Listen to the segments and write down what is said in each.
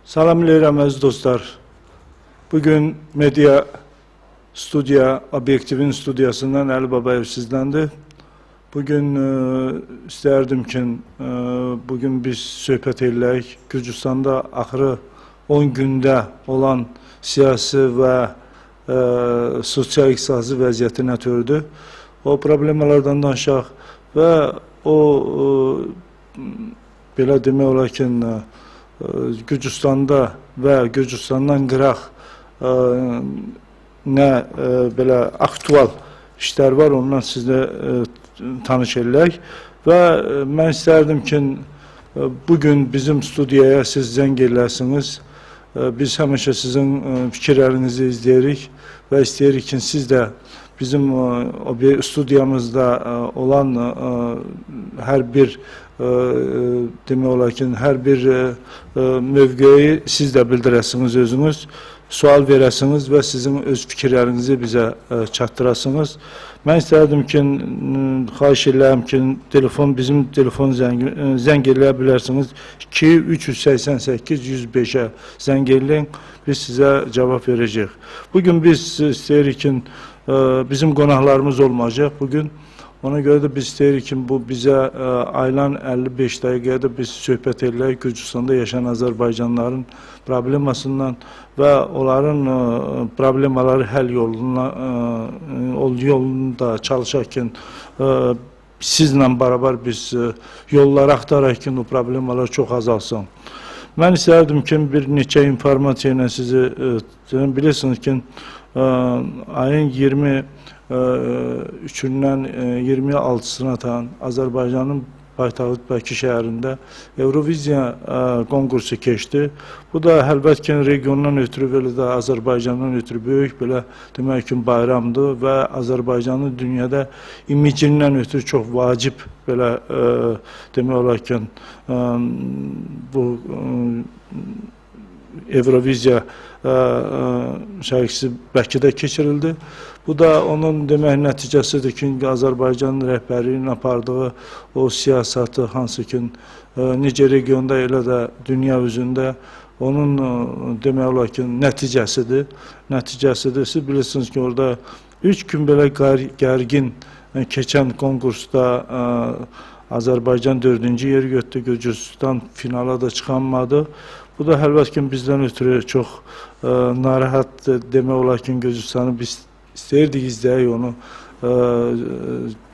Salamlayıram əziz dostlar. Bugün Medya Studiya, Obyektivin studiyasından Əli Babayev sizləndir. Bugün istərdim ki, bugün biz söhbət edək. Gürcüstanda axırı 10 gündə olan siyasi və sosial-iqtisadi vəziyyəti nə tördür? O problemalardan danışaq və o belə demək olar ki, Gürcüstanda və Gürcüstandan qıraq nə belə aktual işlər var, ondan sizlə tanış edək və mən istərdim ki, bugün bizim studiyaya siz zəng edəsiniz. Biz həmişə sizin fikirlərinizi izləyirik və istəyirik ki, siz də bizim studiyamızda olan hər bir demək olar ki, hər bir mövqeyi siz də bildirəsiniz özünüz, sual verəsiniz və sizin öz fikirlərinizi bizə çatdırasınız. Mən istərdim ki, xahiş edirəm ki, bizim telefon zəng edə bilərsiniz. 2-388-105-ə zəng edin, biz sizə cavab verəcəyik. Bugün biz istəyirik ki, bizim qonaqlarımız olmayacaq bugün. Ona görə də biz istəyirik ki, bu bizə aylan 55 dəqiqədə biz söhbət edək Gürcüstanda yaşayan Azərbaycanlıların problemasından və onların problemaları həll yolunda çalışaq ki, sizlə beraber biz yolları axtaraq ki, bu problemalar çox azalsın. Mən istərdim ki, bir neçə informasiya ilə sizi bilirsiniz ki, ayın 23-dən 26-sına tan Azərbaycanın paytaxt Bakı şəhərində Euroviziya konkursu keçdi. Bu da əlbəttə ki, regiondan ötürü belə də Azərbaycandan ötürü böyük belə demək ki, bayramdır və Azərbaycanın dünyada imicindən ötürü çox vacib belə demək olar ki, bu Euroviziya şərkisi Bakıda keçirildi. Bu da onun demək nəticəsidir ki, Azərbaycan rəhbərliyinin apardığı o siyasatı, hansı ki, necə regionda elə də dünya üzündə onun demək olar ki, nəticəsidir. Siz bilirsiniz ki, orada 3 gün belə gərgin keçən konkursda Azərbaycan 4-cü yeri götürdü, Gürcüstan finala da çıxanmadı. Bu da əlbəttə ki, bizdən ötürü çox narahat demək olar ki, Gürcüstanı biz istəyirdik izləyək onu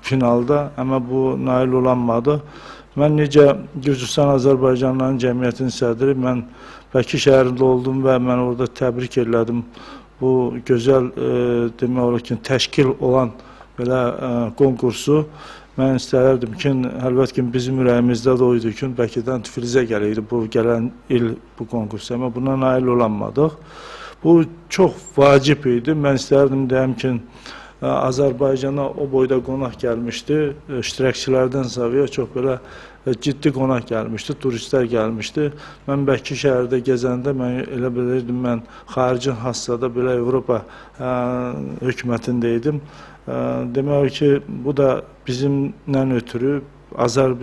finalda, amma bu nail olanmadı. Mən necə Gürcüstan Azərbaycanlıların cəmiyyətinin sədri, mən Bakı şəhərində oldum və mən orada təbrik elədim bu gözəl demək olar ki, təşkil olan belə konkursu. Mən istərdim ki, əlbəttə ki, bizim ürəyimizdə də oydu ki, Bakıdan Tiflisə gəlirdi bu gələn il bu konkursu, amma buna nail olanmadıq. Bu çox vacib idi. Mən istərdim deyəm ki, Azərbaycana o boyda qonaq gəlmişdi. İştirakçılardan savıya çox belə ciddi qonaq gəlmişdi, turistlər gəlmişdi. Mən Bakı şəhərdə gəzəndə mən elə bilirdim, mən xarici hassada belə Avropa hökumətində idim. Demək ki, bu da bizimlə ötürü,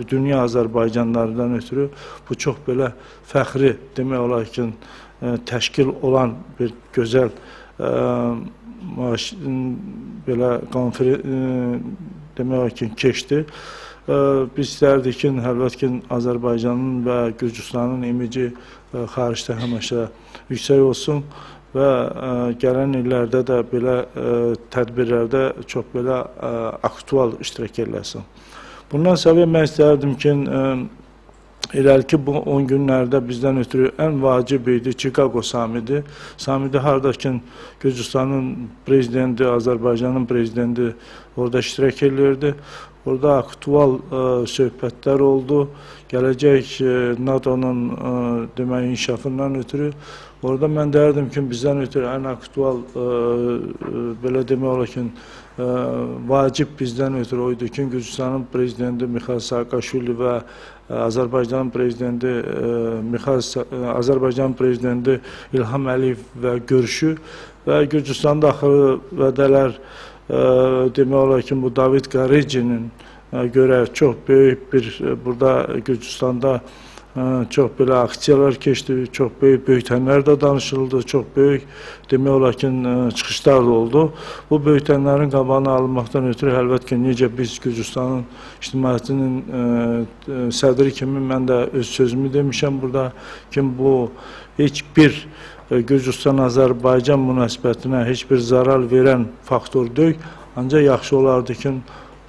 dünya Azərbaycanlarından ötürü bu çox belə fəxri demək olar ki, təşkil olan bir gözəl belə demək olar ki, keçdi. Biz istərdik ki, əlbəttə ki, Azərbaycanın və Gürcüstanın imici xaricdə həmişə yüksək olsun və gələn illərdə də belə tədbirlərdə çox belə aktual iştirak eləsin. Bundan sonra mən istərdim ki, İlərki bu 10 günlərdə bizdən ötürü ən vacib idi Chicago samidi. Samidi harda ki, Gürcüstanın prezidenti, Azərbaycanın prezidenti orada iştirak edirdi. Orada aktual söhbətlər oldu. Gələcək NATO'nun demək inkişafından ötürü. Orada mən deyərdim ki, bizdən ötürü ən aktual belə demək olar ki, vacib bizdən ötürü oydu ki, Gürcüstanın prezidenti Mikhail Saakashvili və Azərbaycanın prezidenti İlham Əliyev və görüşü və Gürcüstanda axırı vədələr demək olar ki, bu David Qarecinin görə çox böyük bir burada Gürcüstanda çox belə aksiyalar keçdi, çox böyük böyütənlər də danışıldı, çox böyük demək olar ki, çıxışlar da oldu. Bu böyütənlərin qabağını alınmaqdan ötürü əlbəttə ki, necə biz Gürcüstanın ictimaiyyətinin sədri kimi mən də öz sözümü demişəm burada ki, bu heç bir Gürcüstan-Azərbaycan münasibətinə heç bir zarar verən faktor deyil, ancaq yaxşı olardı ki,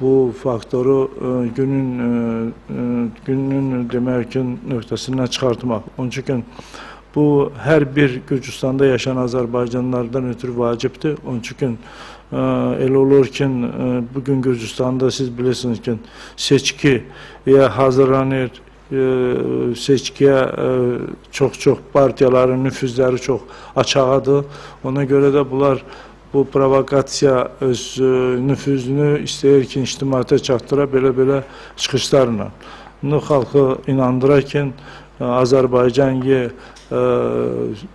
bu faktoru günün demək ki, nöqtəsindən çıxartmaq. Onun üçün bu hər bir Gürcüstanda yaşayan Azərbaycanlılardan ötürü vacibdir. Onun üçün elə olur ki, bugün Gürcüstanda siz bilirsiniz ki, seçkiyə hazırlanır, seçkiyə çox partiyaların nüfuzları çox açağıdır. Ona görə də bunlar bu provokasiya öz nüfuzunu istəyir ki, ictimaiyyətə çatdıra belə çıxışlarla. Bunu xalqı inandırar ki, Azərbaycan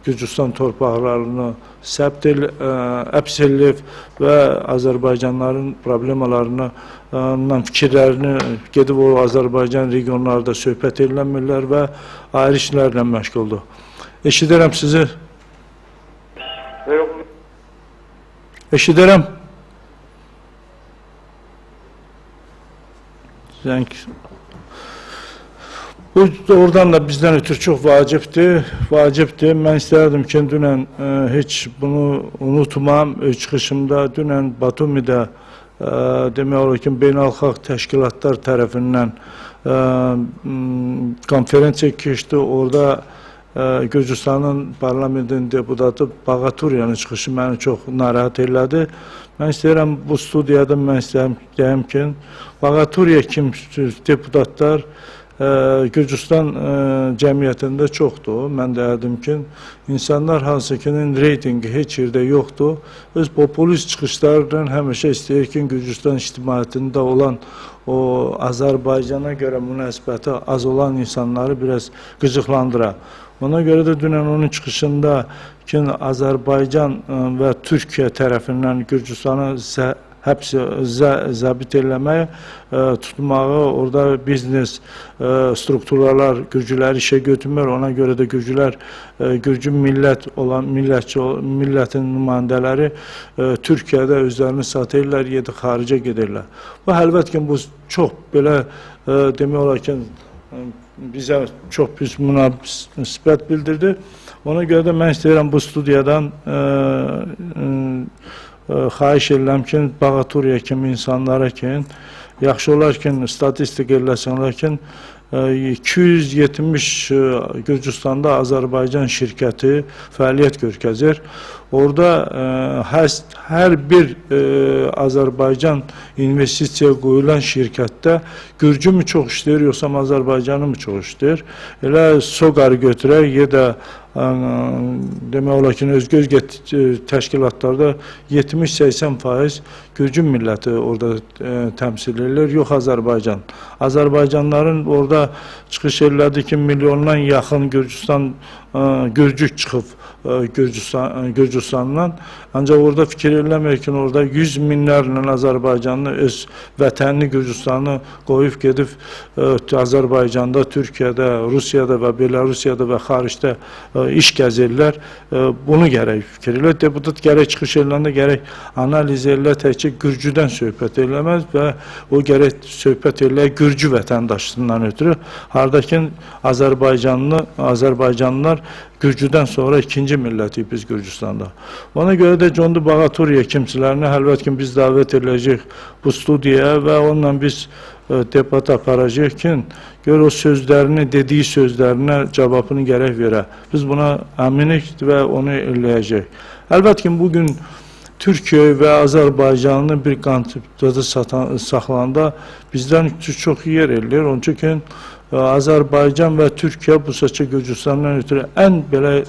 Gürcüstan torpaqlarını əps eləyib və Azərbaycanların problemalarını, fikirlərini gedib o Azərbaycan regionlarda söhbət eləmirlər və ayrı işlərlə məşğuldur. Eşidirəm sizi. Eşidirəm. Bu oradan da bizdən ötürü çox vacibdir. Mən istərdim ki, dünən heç bunu unutmam. Öz çıxışımda dünən Batumidə demək olar ki, beynəlxalq təşkilatlar tərəfindən konferensiya keçdi. Orada Gürcüstanın parlamentinin deputatı Bağaturiyanın çıxışı məni çox narahat elədi. Mən istəyirəm bu studiyada deyəm ki, Bağaturiya kimi deputatlar Gürcüstan cəmiyyətində çoxdur. Mən deyərdim ki, insanlar hansı ki, reytingi heç yerdə yoxdur. Öz populist çıxışlarla həmişə istəyir ki, Gürcüstan ictimaiyyətində olan o Azərbaycana görə münasibəti az olan insanları biraz qıcıqlandıra. Ona görə də dünən onun çıxışında ki, Azərbaycan və Türkiyə tərəfindən Gürcüstanı zəbit eləməyi, tutmağı, orada biznes strukturlar Gürcüləri işə götürmür. Ona görə də Gürcülər, Gürcü millətin nümayəndələri Türkiyədə özlərini satırlar, ya da xaricə gedirlər. Bu, əlbəttə ki, bu çox belə demək olar ki, bizə çox pis münasibət bildirdi. Ona görə də mən istəyirəm bu studiyadan xahiş edirəm ki, Bağaturiya kimi insanlara ki, yaxşı olar ki, statistik eləsənlər ki, 270 Gürcüstanda Azərbaycan şirkəti fəaliyyət göstərir. Orada hər bir Azərbaycan investisiya qoyulan şirkətdə Gürcü mü çox işləyir, yoxsa Azərbaycanı mı çox işləyir? Elə SOGAR götürək, ya da demək olar ki, özgə təşkilatlarda 70-80% Gürcü milləti orada təmsil edilir, yox Azərbaycan. Azərbaycanların orada çıxış elədi ki, milyondan yaxın Gürcü çıxıb Gürcüstandan. Ancaq orada fikir eləmir ki, orada 100 minlərlə Azərbaycanlı öz vətənini Gürcüstanı qoyub gedib Azərbaycanda, Türkiyədə, Rusiyada və Belarusiyada və xaricdə iş gəzirlər. Bunu gərək fikir elə. Deputat gərək çıxış eləndə gərək analiz elə, təkcə Gürcüdən söhbət eləməz və o gərək söhbət elə Gürcü vətəndaşlığından ötürü. Hardakı Azərbaycanlılar Gürcüdən sonra ikinci millətiyik biz Gürcüstanda. Ona görə də Condi Bağaturiya kimsələrini əlbəttə ki, biz dəvət edəcəyik bu studiyaya və onunla biz debat aparacağıq ki, gör o sözlərini, dediyi sözlərinə cavabını gərək verə. Biz buna əminik və onu eləyəcək. Əlbəttə ki, bugün Türkiyə və Azərbaycanlı bir kontekstdə saxlananda bizdən çox yer eləyir. Onun üçün Azərbaycan və Türkiyə bu seçə Gürcüstandan ötürü ən belə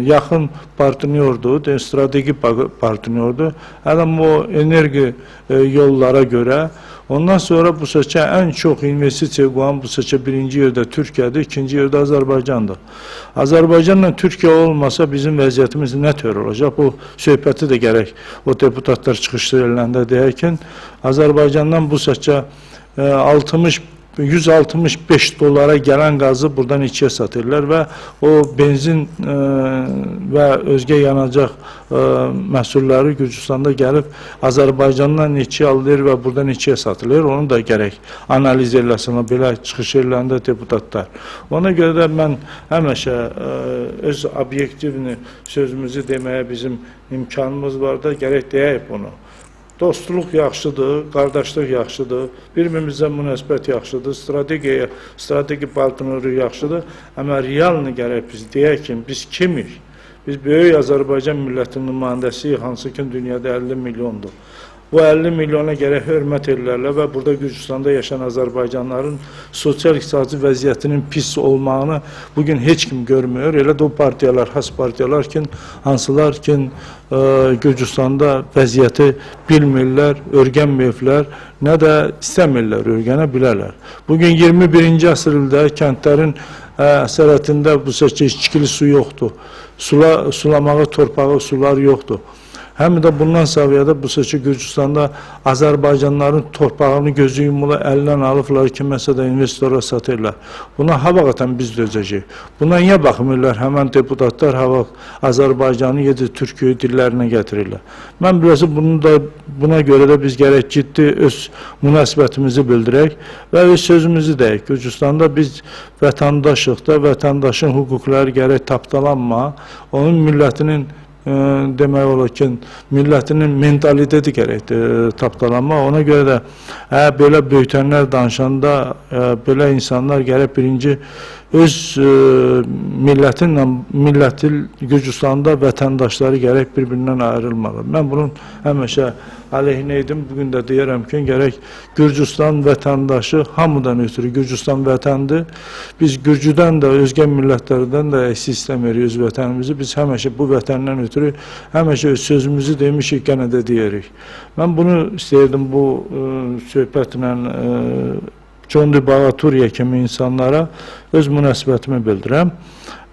yaxın partnyordur, strateji partnyordur. Hələm o enerji yollara görə. Ondan sonra bu seçə ən çox investisiya qoyan bu seçə birinci yerdə Türkiyədir, ikinci yerdə Azərbaycandır. Azərbaycanla Türkiyə olmasa bizim vəziyyətimiz nə tür olacaq? Bu söhbəti də gərək o deputatlar çıxışlar eləndə deyək ki, Azərbaycandan bu seçə 60 165 dolara gelen gazı buradan içe satırlar ve o benzin ve özge yanacak məhsulları Gürcüstanda gelip Azerbaycandan içe alınır ve buradan içe satılır. Onu da gerek analiz eləsinlər belə çıxış yerlərində deputatlar. Ona göre de ben həmişə öz obyektivini sözümüzü demeye bizim imkanımız var da gerek deyək bunu. Dostluq yaxşıdır, qardaşlıq yaxşıdır, bir-birimizə münasibət yaxşıdır, strateji partneri yaxşıdır. Amma realını gərək biz deyək ki, biz kimik? Biz böyük Azərbaycan millətinin nümayəndəsiyik, hansı ki dünyada 50 milyondur. Bu 50 milyona gərək hörmət edirlər və burada Gürcüstanda yaşayan Azərbaycanların sosial-iqtisadi vəziyyətinin pis olmağını bugün heç kim görmüyor. Elə də o partiyalar, has partiyalar ki, hansılar ki Gürcüstanda vəziyyəti bilmirlər, örgənməyiblər, nə də istəmirlər, örgənə bilərlər. Bugün 21-ci əsrdə kəndlərin əsarətində bu seçki içkili su yoxdur. Sulamağı, torpağı, sular yoxdur. Hem de bundan saviyada bu seçki Gürcüstanda Azerbaycanların torpağını gözü yumulu elden alıblar ki mesela investora satırlar. Buna havaqatan biz dözəcəyik. Buna niyə baxmırlar? Hemen deputatlar Azerbaycanı 7 Türkiye dillerine getirirler. Ben bilirsə buna göre de biz gerek ciddi öz münasibətimizi bildirək ve öz sözümüzü deyək. Gürcüstanda biz vətəndaşıq da, vətəndaşın hüquqları gerek tapdalanma, onun millətinin demək olar ki, millətinin mentaliteti gərəkdir tapdalanma. Ona görə də belə böyütənlər danışanda belə insanlar gərək birinci öz milləti Gürcüstanda vətəndaşları gərək bir-birindən ayrılmalı. Mən bunun həmişə əleyhinə idim. Bugün də deyərəm ki, gərək Gürcüstan vətəndaşı hamıdan ötürü Gürcüstan vətəndir. Biz Gürcüdən də, özgə millətlərdən də əksi istəmirik öz vətənimizi. Biz həmişə bu vətəndən ötürü həmişə öz sözümüzü demişik, gənə də deyirik. Mən bunu istəyirdim bu söhbətlə John Bağaturiya kimi insanlara öz münasibətimi bildirəm.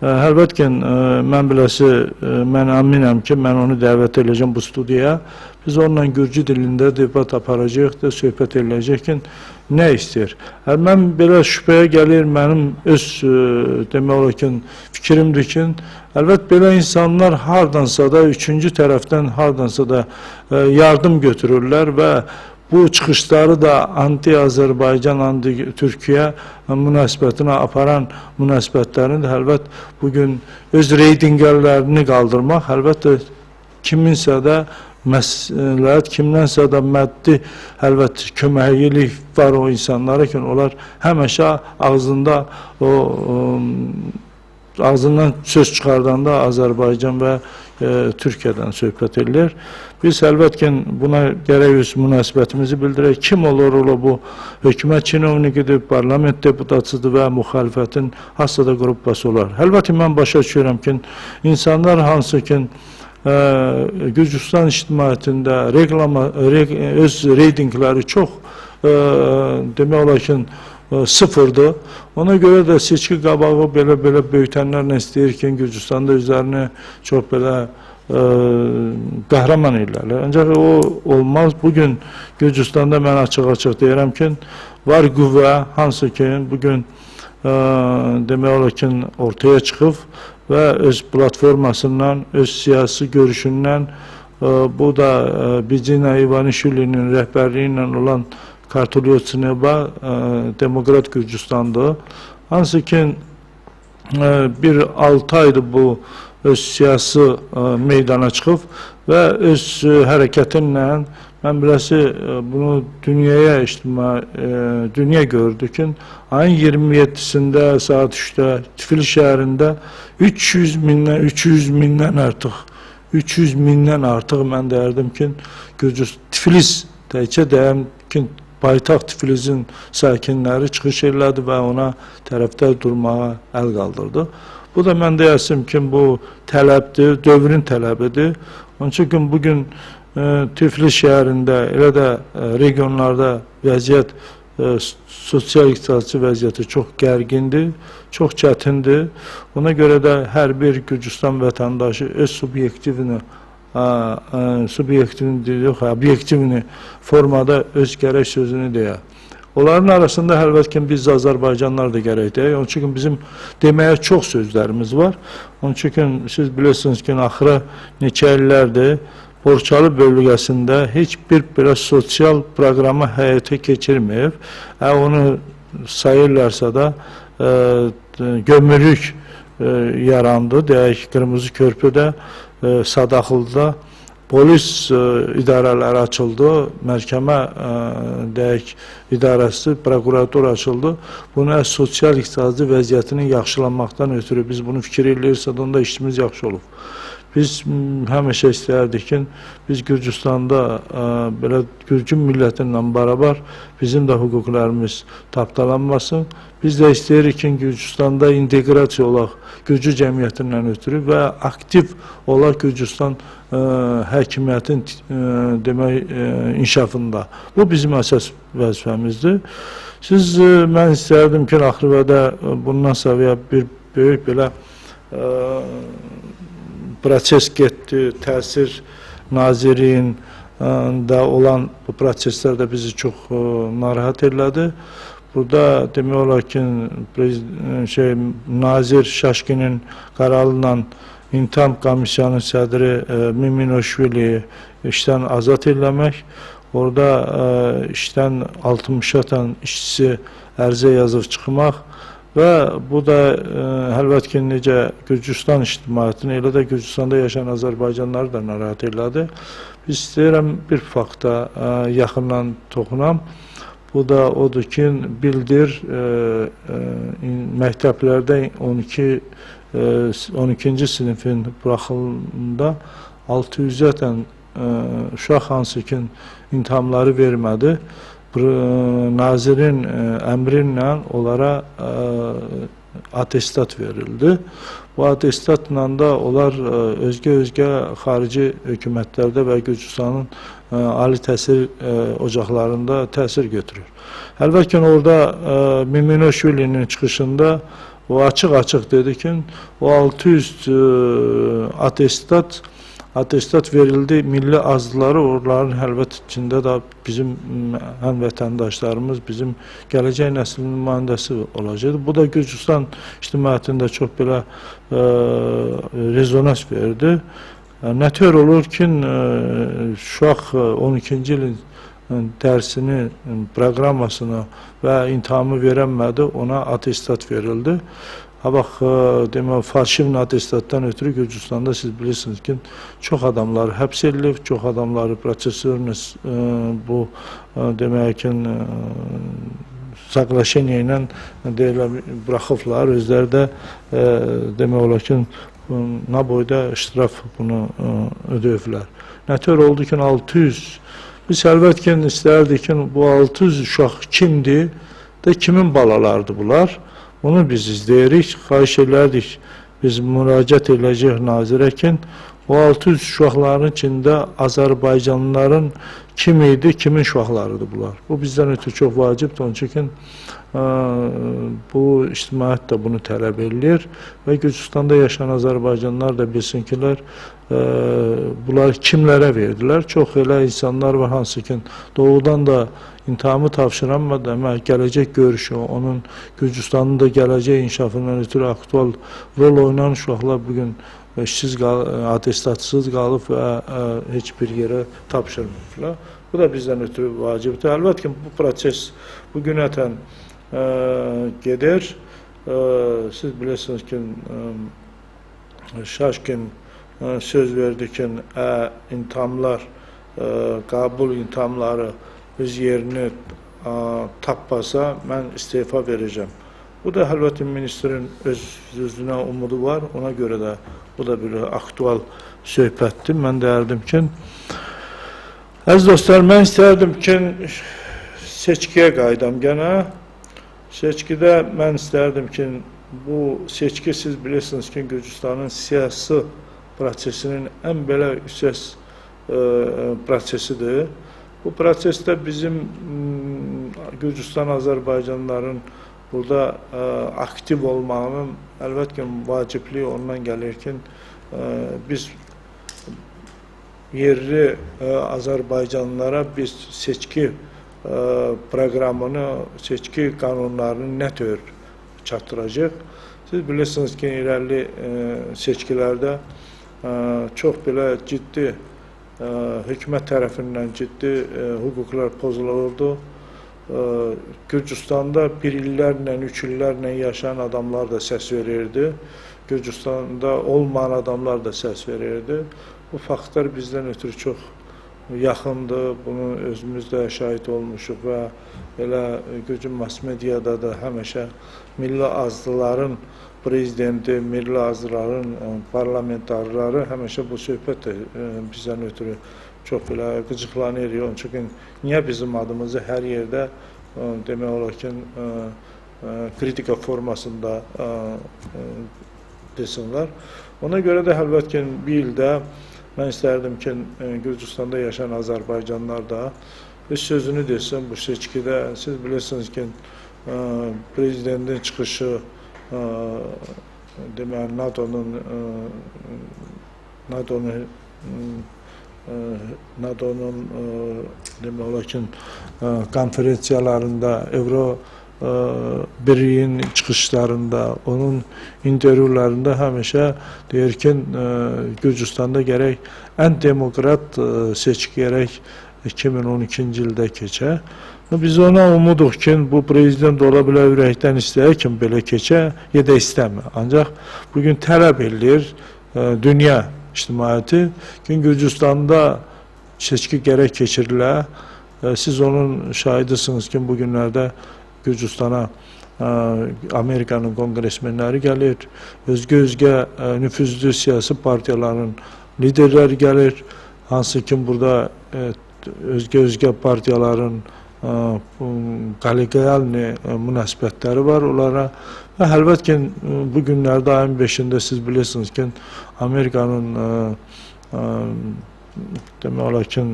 Əlbəttə ki, mən biləsi, mən əminəm ki, mən onu dəvət edəcəm bu studiyaya. Biz onunla Gürcü dilində debat aparacaq da, söhbət edəcək ki, nə istəyir? Mən belə şübhəyə gəlir, mənim öz demək olar ki, fikrimdir ki, əlbəttə belə insanlar hardansa da, üçüncü tərəfdən hardansa da yardım götürürlər və bu çıxışları da anti-Azərbaycan, anti-Türkiyə münasibətini aparan münasibətlərini də əlbəttə bugün öz reytinqlərini qaldırmaq, əlbəttə kiminsə də məsləhət, kimdənsə də maddi əlbəttə köməklik var o insanlara ki, onlar həmişə ağzından söz çıxardanda Azərbaycan və Türkiyədən söhbət edilir. Biz əlbəttə ki, buna gərək öz münasibətimizi bildirək. Kim olur bu hökumət çinovnikidir, parlament deputatıdır və müxalifətin hassada qrupbası olar. Əlbəttə mən başa düşürəm ki, insanlar hansı ki, Gürcüstan ictimaiyyətində öz reytingləri çox demək olar ki, sıfırdır. Ona göre de seçki qabağı belə böyütənlərlə istəyir ki, Gürcüstanda özlərini çox belə qəhrəman edirlər. Ancaq o olmaz. Bugün Gürcüstanda mən açıq-açıq deyirəm ki, var qüvvə, hansı ki, bugün demək olar ki, ortaya çıxıb və öz platformasından, öz siyasi görüşündən, bu da Bidzina İvanishvili'nin rəhbərliyi ilə olan Kartulyotsneba Demokrat Gürcüstan'da. Hansı ki bir 6 aydır bu öz siyasi meydana çıxıb və öz hərəkətinlə mən biləsi bunu dünya gördü ki, ayın 27'sində saat 3'də Tiflis şəhərində 300 mindən artıq mən deyərdim ki, Tiflis təkcə deyəm ki, paytaxt Tiflisin sakinləri çıxış elədi və ona tərəfdə durmağa əl qaldırdı. Bu da mən deyəsim ki, bu tələbdir, dövrün tələbidir. Onun üçün bugün Tiflis şəhərində, elə də regionlarda vəziyyət, sosial-iqtisadi vəziyyəti çox gərgindir, çox çətindir. Ona görə də hər bir Gürcüstan vətəndaşı öz obyektivini formada öz gərək sözünü deyə. Onların arasında əlbəttə biz Azərbaycanlılar da gərəkdir. Onun üçün bizim deməyə çox sözlərimiz var. Onun üçün siz bilirsiniz ki, axırı neçə illərdir Borçalı bölgəsində heç bir belə sosial proqramı həyata keçirməyib. Onu sayırlarsa da gömrük yarandı, deyək Qırmızı Körpüdə, Sadaxılıda polis idarələri açıldı, məhkəmə deyək idarəsi, prokurator açıldı. Bunu sosial-iqtisadi vəziyyətinin yaxşılanmaqdan ötürü biz bunu fikir edirsək, onda işimiz yaxşı olub. Biz həmişə istəyərdik ki, biz Gürcüstanda belə Gürcü millətinlə beraber bizim də hüquqlarımız tapdalanmasın. Biz də istəyirik ki, Gürcüstanda inteqrasiya olaq Gürcü cəmiyyətindən ötürü və aktiv olaq Gürcüstan hakimiyyətin demək inkişafında. Bu bizim əsas vəzifəmizdir. Mən istərdim ki, axırda bundan sonra bir böyük belə proses getdi, təsir nazirin da olan bu proseslər də bizi çox narahat elədi. Burada demək olar ki, Nazir Şaşkinin qərarıyla İntiham Komissiyanın sədri Miminoşvili işdən azad eləmək, orada işdən 60'a tan işçisi ərizə yazıb çıxmaq və bu da əlbəttə ki, necə Gürcüstan ictimaiyyətini, elə də Gürcüstanda yaşayan Azərbaycanlıları da narahat elədi. Biz istəyirəm bir fakta yaxından toxunam. Bu da odur ki, bildir, məktəblərdə 12-ci sinifin buraxılında 600'ə tan uşaq hansı ki, imtahanları vermədi. Nazirin əmrinlə onlara atestat verildi. Bu atestatla da onlar özgə xarici hökumətlərdə və Gürcüstanın ali təhsil ocaqlarında təsir götürür. Əlbəttə orada Miminoşvilinin çıxışında o açıq dedi ki, o 600 atestat verildi milli azlıları, onların əlbət içində də bizim həm vətəndaşlarımız, bizim gələcək nəslin nümayəndəsi olacaq. Bu da Gürcüstan ictimaiyyətində çox belə rezonans verdi. Nətər olur ki, uşaq 12-ci ilin dərsini, proqramasını və imtahamı verəmədi, ona atestat verildi. Bax, falşiv atestatdan ötürü Gürcüstanda siz bilirsiniz ki, çox adamları həbs edilib, çox adamları prosesorun bu demək ki, saqlaşeniya ilə buraxıblar, özləri də demək olar ki, nə boyda iştiraf bunu ödəyiblər. Nətər oldu ki, 600, biz əlbət ki, istərdik ki, bu 600 uşaq kimdir də kimin balalardır bunlar? Bunu biz izləyirik, xahiş edərdik, biz müraciət edəcək nazirə ki, o 600 uşaqların içində Azərbaycanlıların kim idi, kimin uşaqlarıdır bunlar. Bu bizdən ötürü çox vacibdir, onun üçün bu ictimaiyyət də bunu tələb edir və Gürcüstanda yaşayan Azərbaycanlılar da bilsin ki, bunlar kimlərə verdilər. Çox elə insanlar var, hansı ki, doğudan da imtahamı tapşıranmadı, amma gələcək görüşü, onun Gürcüstanın da gələcək inkişafından ötürü aktual rol oynayan uşaqlar bugün işsiz, atestatsız qalıb və heç bir yerə tapşırmırlar. Bu da bizdən ötürü vacibdir. Əlbəttə ki, bu proses bugünətən gedir. Siz bilirsiniz ki, Şaşkin söz verdi ki, imtahamlar, qəbul imtahamları öz yerini tapmasa, mən istefa verəcəm. Bu da əlbəttə ministerin özünə umudu var, ona görə də bu da bir aktual söhbətdir. Mən deyərdim ki, əziz dostlar, mən istərdim ki, seçkiyə qaydam gənə. Seçkidə mən istərdim ki, bu seçki siz bilirsiniz ki, Gürcüstanın siyasi prosesinin ən belə yüksək prosesidir. Bu prosesdə bizim Gürcüstan Azərbaycanlıların burada aktiv olmağının əlbəttə ki, vacibliyi ondan gəlir ki, biz yerli Azərbaycanlılara biz seçki proqramını, seçki qanunlarını nə tür çatdıracaq? Siz bilirsiniz ki, irəli seçkilərdə çox belə ciddi hökumət tərəfindən ciddi hüquqlar pozulurdu. Gürcüstanda 1 illərlə, 3 illərlə yaşayan adamlar da səs verirdi. Gürcüstanda olmayan adamlar da səs verirdi. Bu faktlar bizdən ötürü çox yaxındır. Bunu özümüz də şahid olmuşuq və elə Gürcü mass mediada da həmişə milli azlıların prezidenti, milli azlıların parlamentarları həmişə bu söhbət də bizdən ötürü çox belə qıcıqlanır. Çünki niyə bizim adımızı hər yerdə demək olar ki, kritika formasında desinlər. Ona görə də əlbəttə ki, bir ildə mən istərdim ki, Gürcüstanda yaşayan Azərbaycanlar da öz sözünü desin bu seçkidə. Siz bilirsiniz ki, prezidentin çıxışı demək NATO'nun demək olar ki, konferensiyalarında, Euro Birliğin çıxışlarında, onun intervyularında həmişə deyir ki, Gürcüstanda gərək ən demokrat seçki gərək 2012-ci ildə keçə. Biz ona umuduq ki, bu prezident ola bilər ürəkdən istəyir ki, belə keçə, ya da istəmir. Ancaq bugün tələb edir dünya ictimaiyyəti ki, Gürcüstanda seçki gərək keçirilə. Siz onun şahidisiniz ki, bu günlərdə Gürcüstana Amerikanın kongresmenləri gəlir, özgə nüfuzlu siyasi partiyaların liderləri gəlir, hansı ki burada özgə partiyaların kollegial münasibətləri var onlara. Və əlbəttə ki, bu günlərdə ayın 5-də siz bilirsiniz ki, Amerikanın demək olar ki,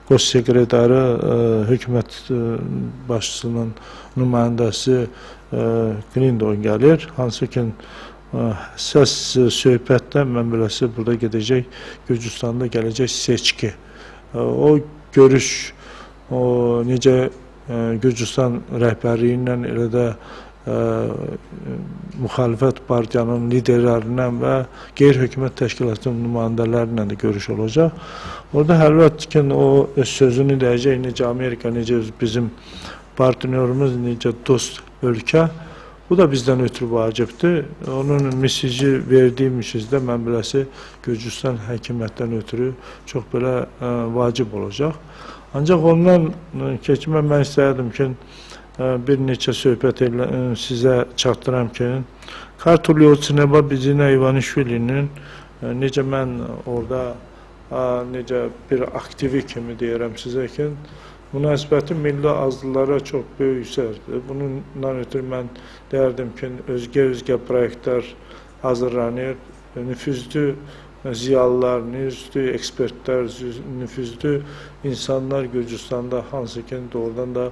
Qoş sekretarı, hökumət başçısının nümayəndəsi Clinton gəlir. Hansı ki, səs söhbətdə mən beləsi burada gedəcək, Gürcüstanda gələcək seçki. O görüş, necə Gürcüstan rəhbərliyi ilə elə də müxalifət partiyanın liderlərindən və qeyri-hökumət təşkilatının nümayəndələrlə də görüş olacaq. Orada əlbəttə ki, o öz sözünü deyəcək, necə Amerika, necə bizim partnyorumuz, necə dost ölkə. Bu da bizdən ötürü vacibdir. Onun mesajı verdiyimizdə mən beləsi Gürcüstan hakimiyyətdən ötürü çox belə vacib olacaq. Ancaq ondan keçmə mən istərdim ki, bir neçə söhbət sizə çatdıram ki, Kartulyotsineba Bizina İvanişvilinin necə mən orada necə bir aktivi kimi deyirəm sizə ki, münasibəti milli azlılara çox böyük yüksəkdir. Bundan ötürü mən deyərdim ki, özgə proyektlər hazırlanır, nüfuzlu ziyalılar, nüfuzlu ekspertlər, nüfuzlu insanlar Gürcüstanda, hansı ki, doğrudan da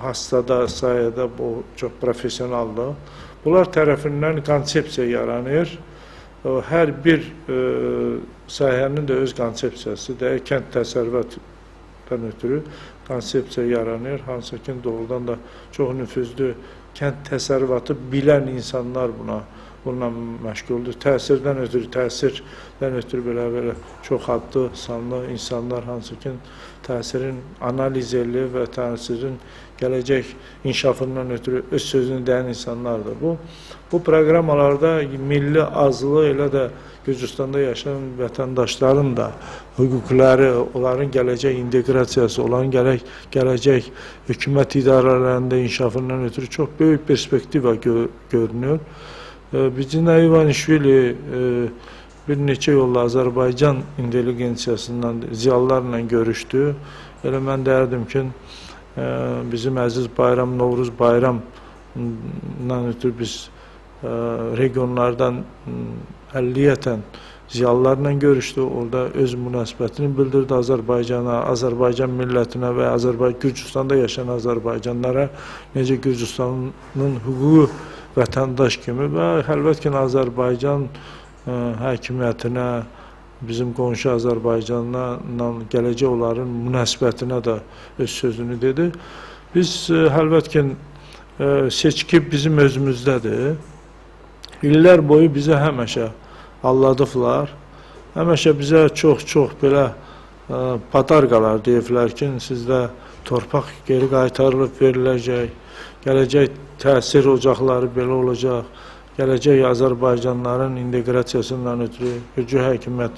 hastada, sayədə bu çox profesionaldır. Bunlar tərəfindən konsepsiya yaranır. Hər bir sahənin də öz konsepsiyasıdır. Kənd təsərrüfatdan ötürü konsepsiya yaranır. Hansı ki, doğrudan da çox nüfuzlu kənd təsərrüfatı bilən insanlar bununla məşğuldur. Təsirdən ötürü belə çox adlı, sanlı insanlar hansı ki, təsirin analiz edilir və təsirin gələcək inkişafından ötürü öz sözünü deyən insanlardır. Bu proqramalarda milli azlı elə də Gürcüstanda yaşayan vətəndaşların da hüquqları, onların gələcək inteqrasiyası, onların gələcək hökumət idarələrində inkişafından ötürü çox böyük perspektiva görünür. Bizina İvanişvili bir neçə yolla Azərbaycan intelligensiyasından, ziyalılarla görüşdü. Elə mən deyərdim ki, bizim əziz bayram, Novruz bayramla ötürü biz regionlardan əlliyyətən ziyalılarla görüşdü. Orada öz münasibətini bildirdi Azərbaycana, Azərbaycan millətinə və Gürcüstanda yaşayan Azərbaycanlara, necə Gürcüstanın hüququ vətəndaş kimi və əlbəttə ki, Azərbaycan hakimiyyətinə, bizim qonşu Azərbaycanla gələcək onların münasibətinə də öz sözünü dedi. Biz əlbəttə seçki bizim özümüzdədir. İllər boyu bizə həmişə aldadıblar. Həmişə bizə çox belə padarqalar deyiblər ki, sizdə torpaq geri qaytarılıb veriləcək, gələcək təsir ocaqları belə olacaq, gələcək Azərbaycanlıların inteqrasiyasından ötürü güclü hakimiyyət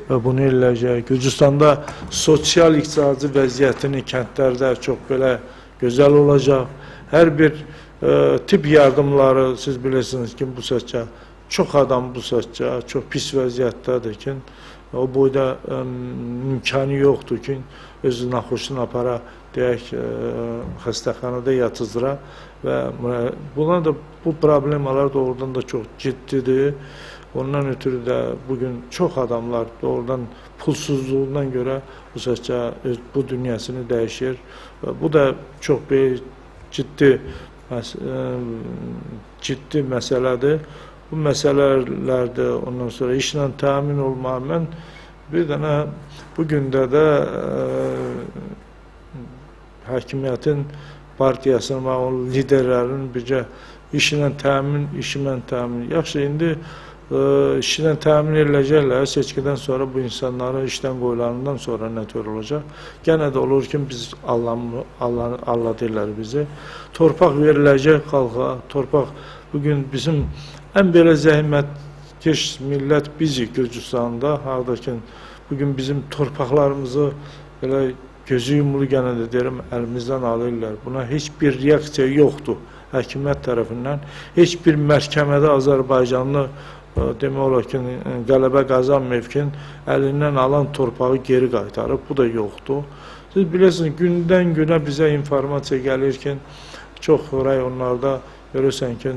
bunu eləyəcək. Gürcüstanda sosial-iqtisadi vəziyyətini kəndlərdə çox belə gözəl olacaq. Hər bir tip yardımları siz bilirsiniz ki, bu səscə çox adam bu səscə çox pis vəziyyətdədir ki, o boyda imkanı yoxdur ki, öz naxoşunu apara deyək, xəstəxanada yatızdıra və buna da bu problemalar doğrudan da çox ciddidir. Ondan ötürü də bugün çox adamlar doğrudan pulsuzluğundan görə bu səscə bu dünyasını dəyişir. Bu da çox ciddi məsələdir. Bu məsələlərdə ondan sonra işlə təmin olmağı mən bir dənə bugün də hakimiyyətin partiyasının və o liderlərin bircə işlə təmin. Yaxşı, indi işlə təmin ediləcəklər. Seçkidən sonra bu insanları işdən qoyulanından sonra nə tür olacaq? Gənə də olur ki, biz alladırlar bizi. Torpaq veriləcək xalqa. Torpaq bugün bizim ən belə zəhmətkeş millət bizik Gürcüstanda. Hardakı bugün bizim torpaqlarımızı belə gözü yumulu gənə də deyirəm, əlimizdən alırlar. Buna heç bir reaksiya yoxdur hakimiyyət tərəfindən. Heç bir məhkəmədə Azərbaycanlı demək olar ki, qələbə qazanmayıb ki, əlindən alan torpağı geri qaytarıb. Bu da yoxdur. Siz bilirsiniz, gündən günə bizə informasiya gəlir ki, çox rayonlarda görürsən ki,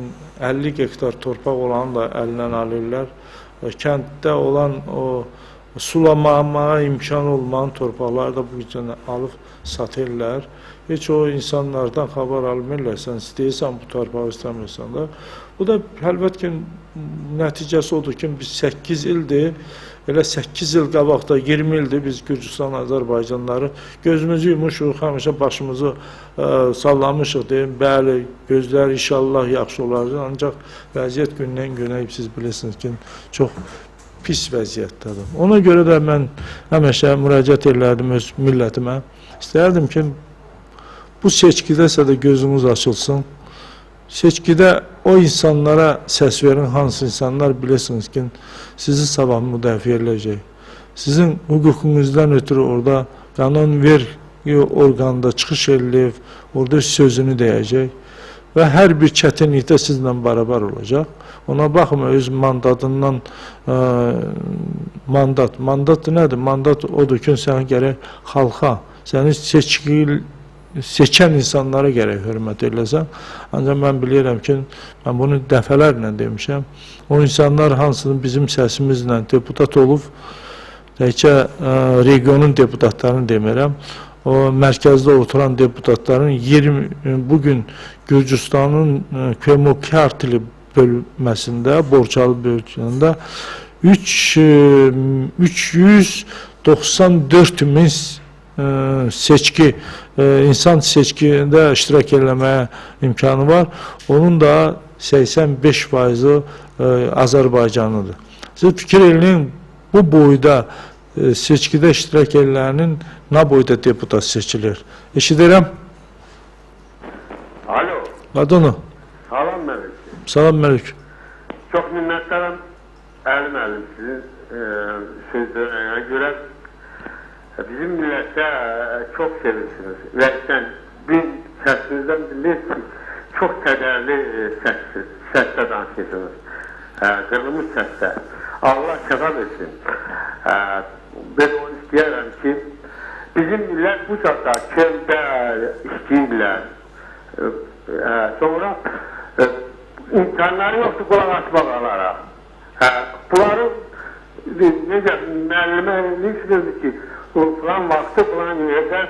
50 hektar torpaq olanı da əlindən alırlar. Kənddə olan o sulamaya imkan olmayan torpaqları da bu yüzden alıb satırlar. Heç o insanlardan xəbər almırlar. Sən istəyirsən bu torpağı istəmirsən də. Bu da əlbəttə nəticəsi odur ki, biz 8 ildir, elə 8 il qabaqda 20 ildir biz Gürcüstan, Azərbaycanları gözümüzü yumuşuq, həmişə başımızı sallamışıq deyim. Bəli, gözlər inşallah yaxşı olardı. Ancaq vəziyyət gündən günə siz bilirsiniz ki, çox pis vəziyyətdədir. Ona görə də mən həmişə müraciət elədim öz millətimə. İstərdim ki, bu seçkidəsə də gözümüz açılsın. Seçkidə o insanlara səs verin, hansı insanlar bilirsiniz ki, sizi sabah müdafiə edəcək. Sizin hüququnuzdan ötürü orada qanunver orqanda çıxış edilib, orada sözünü deyəcək və hər bir çətinlikdə sizlə bərabər olacaq. Ona baxma, öz mandatından mandat nədir? Mandat odur ki, sən gərək xalqa, səni seçən insanlara gərək hörmət eləsən. Ancaq mən bilirəm ki, mən bunu dəfələrlə demişəm. O insanlar hansının bizim səsimizlə deputat olub, təkcə regionun deputatlarını demirəm, o mərkəzdə oturan deputatların bugün Gürcüstanın Kömürkartili bölməsində, Borçalı bölgəsində 394 min seçki, insan seçkində iştirak eləməyə imkanı var. Onun da 85%'i Azərbaycanlıdır. Siz fikir edin, bu boyda seçkidə iştirak edənlərin nə boyda deputat seçilir? Eşidirəm. Alo. Adını? Salam Məlik. Salam Məlik. Çox minnətdaram əlim sizin sözlərine görə. Bizim millətdə çox sevirsiniz. Və sən bir səsinizdən bilirsiniz ki, çox qədərli səsdə danışırsınız. Qırılmış səsdə. Allah şəfa versin. Ben onu istəyərəm ki, bizim millət bu çatda çöldə işləyirlər. Sonra imkanları yoxdur qulaq asmaqalara. Bunların necə müəllimə deyilsiniz ki, falan vaxtı falan yerdə